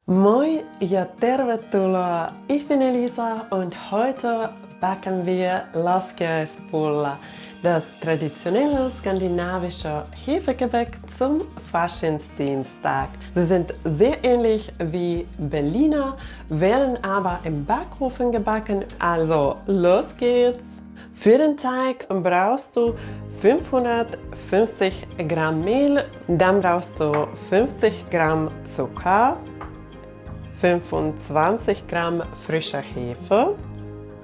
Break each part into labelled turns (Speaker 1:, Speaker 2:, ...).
Speaker 1: Moi ja tervetuloa! Ich bin Elisa und heute backen wir Laskiaispulla, das traditionelle skandinavische Hefegebäck zum Faschingsdienstag. Sie sind sehr ähnlich wie Berliner, werden aber im Backofen gebacken, also los geht's! Für den Teig brauchst du 550 Gramm Mehl, dann brauchst du 50 Gramm Zucker, 25 Gramm frischer Hefe,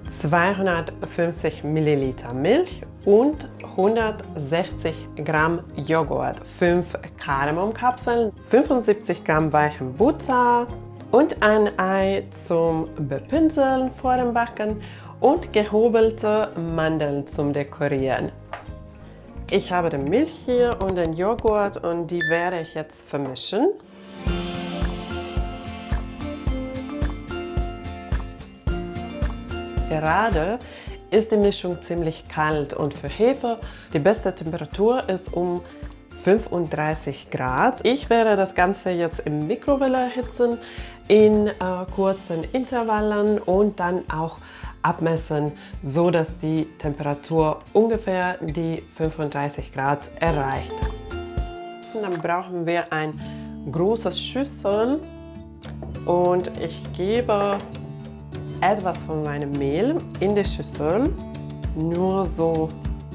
Speaker 1: 250 Milliliter Milch und 160 Gramm Joghurt, 5 Kardamomkapseln, 75 Gramm weichen Butter und ein Ei zum Bepinseln vor dem Backen und gehobelte Mandeln zum Dekorieren. Ich habe die Milch hier und den Joghurt und die werde ich jetzt vermischen. Gerade ist die Mischung ziemlich kalt und für Hefe die beste Temperatur ist um 35 Grad. Ich werde das Ganze jetzt im Mikrowelle erhitzen in kurzen Intervallen und dann auch abmessen, so dass die Temperatur ungefähr die 35 Grad erreicht. Und dann brauchen wir ein großes Schüssel und ich gebe etwas von meinem Mehl in die Schüssel, nur so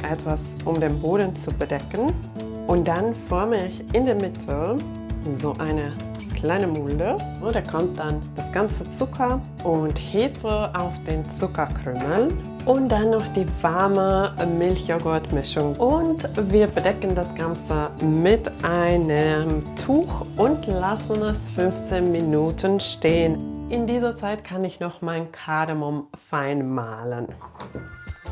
Speaker 1: etwas, um den Boden zu bedecken. Und dann forme ich in der Mitte so eine kleine Mulde. Und da kommt dann das ganze Zucker und Hefe auf den Zuckerkrümel und dann noch die warme Milch-Joghurt-Mischung. Und wir bedecken das Ganze mit einem Tuch und lassen es 15 Minuten stehen. In dieser Zeit kann ich noch mein Kardamom fein mahlen.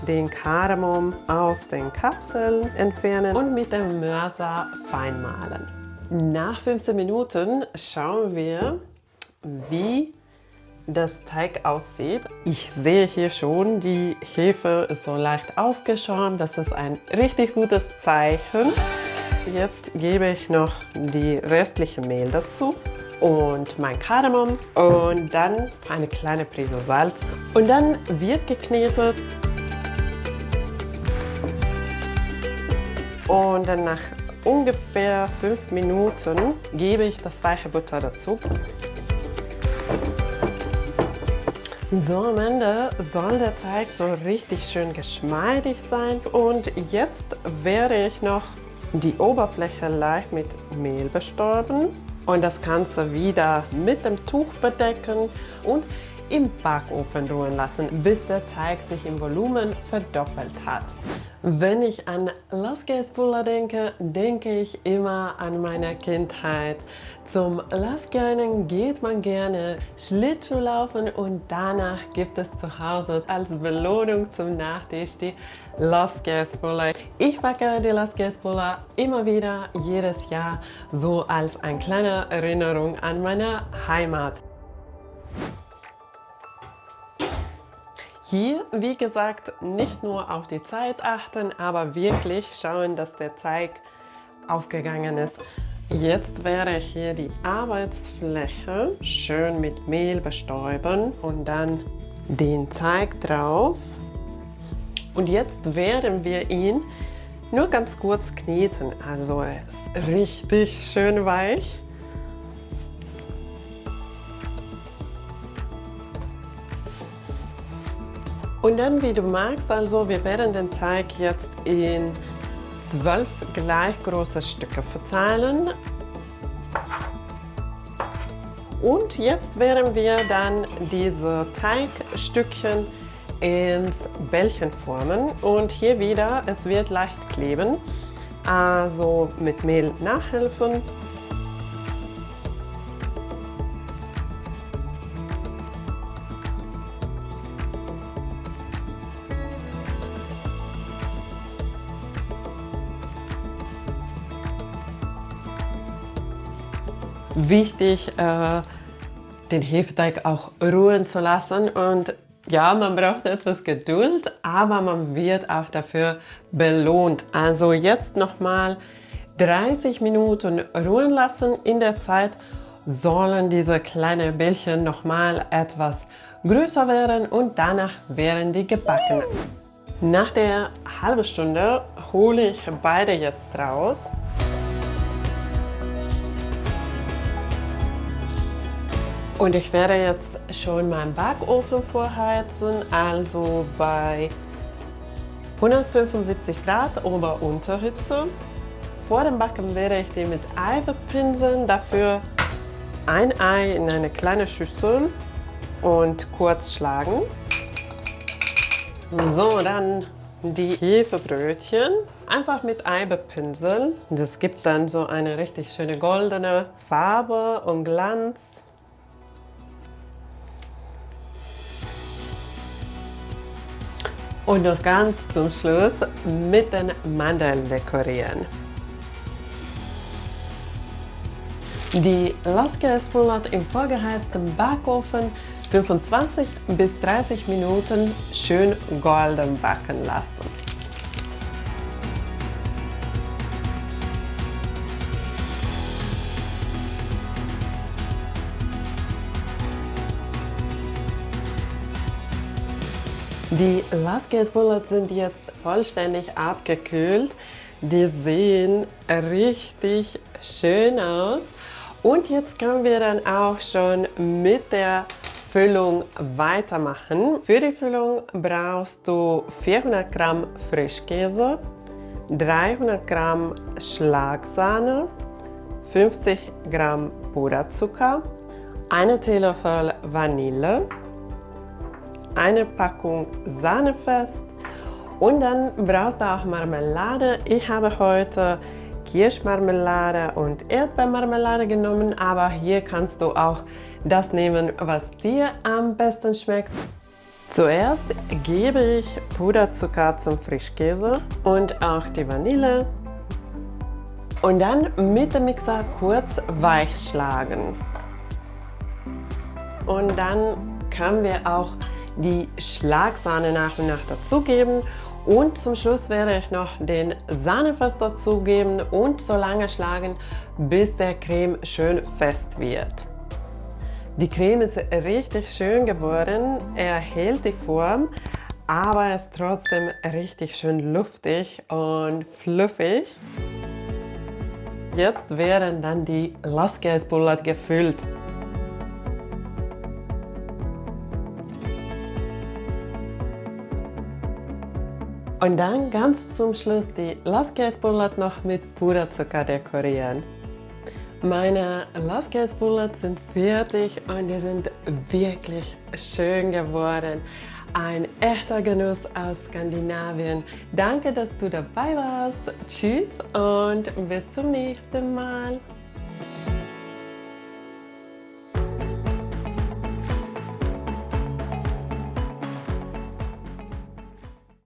Speaker 1: Den Kardamom aus den Kapseln entfernen und mit dem Mörser fein mahlen. Nach 15 Minuten schauen wir, wie das Teig aussieht. Ich sehe hier schon, die Hefe ist so leicht aufgeschäumt. Das ist ein richtig gutes Zeichen. Jetzt gebe ich noch die restliche Mehl dazu und mein Kardamom und dann eine kleine Prise Salz. Und dann wird geknetet. Und dann nach ungefähr 5 Minuten gebe ich das weiche Butter dazu. So, am Ende soll der Teig so richtig schön geschmeidig sein. Und jetzt werde ich noch die Oberfläche leicht mit Mehl bestäuben und das Ganze wieder mit dem Tuch bedecken und im Backofen ruhen lassen, bis der Teig sich im Volumen verdoppelt hat. Wenn ich an Laskiaispulla denke, denke ich immer an meine Kindheit. Zum Laskiainen geht man gerne Schlittschuh laufen und danach gibt es zu Hause als Belohnung zum Nachtisch die Laskiaispulla. Ich backe die Laskiaispulla immer wieder, jedes Jahr, so als eine kleine Erinnerung an meine Heimat. Hier, wie gesagt, nicht nur auf die Zeit achten, aber wirklich schauen, dass der Teig aufgegangen ist. Jetzt werde ich hier die Arbeitsfläche schön mit Mehl bestäuben und dann den Teig drauf. Und jetzt werden wir ihn nur ganz kurz kneten, also er ist richtig schön weich. Und dann, wie du magst, also wir werden den Teig jetzt in 12 gleich große Stücke verteilen. Und jetzt werden wir dann diese Teigstückchen ins Bällchen formen. Und hier wieder, es wird leicht kleben, also mit Mehl nachhelfen. Wichtig, den Hefeteig auch ruhen zu lassen und ja, man braucht etwas Geduld, aber man wird auch dafür belohnt. Also jetzt nochmal 30 Minuten ruhen lassen. In der Zeit sollen diese kleinen Bällchen nochmal etwas größer werden und danach werden die gebacken. Nach der halben Stunde hole ich beide jetzt raus. Und ich werde jetzt schon meinen Backofen vorheizen, also bei 175 Grad Ober-Unterhitze. Vor dem Backen werde ich die mit Ei bepinseln, dafür ein Ei in eine kleine Schüssel und kurz schlagen. So, dann die Hefebrötchen einfach mit Ei bepinseln. Das gibt dann so eine richtig schöne goldene Farbe und Glanz. Und noch ganz zum Schluss mit den Mandeln dekorieren. Die Laskäsbulat im vorgeheizten Backofen 25 bis 30 Minuten schön golden backen lassen. Die Laskäsbulat sind jetzt vollständig abgekühlt. Die sehen richtig schön aus. Und jetzt können wir dann auch schon mit der Füllung weitermachen. Für die Füllung brauchst du 400 Gramm Frischkäse, 300 Gramm Schlagsahne, 50 Gramm Puderzucker, einen Teelöffel Vanille, eine Packung Sahnefest und dann brauchst du auch Marmelade. Ich habe heute Kirschmarmelade und Erdbeermarmelade genommen, aber hier kannst du auch das nehmen, was dir am besten schmeckt. Zuerst gebe ich Puderzucker zum Frischkäse und auch die Vanille und dann mit dem Mixer kurz weich schlagen. Und dann können wir auch die Schlagsahne nach und nach dazugeben und zum Schluss werde ich noch den Sahnefest dazugeben und so lange schlagen, bis der Creme schön fest wird. Die Creme ist richtig schön geworden, er hält die Form, aber ist trotzdem richtig schön luftig und fluffig. Jetzt werden dann die Laskäsbulat gefüllt. Und dann ganz zum Schluss die Laskäsbulat noch mit Puderzucker dekorieren. Meine Laskäsbulat sind fertig und die sind wirklich schön geworden. Ein echter Genuss aus Skandinavien. Danke, dass du dabei warst. Tschüss und bis zum nächsten Mal.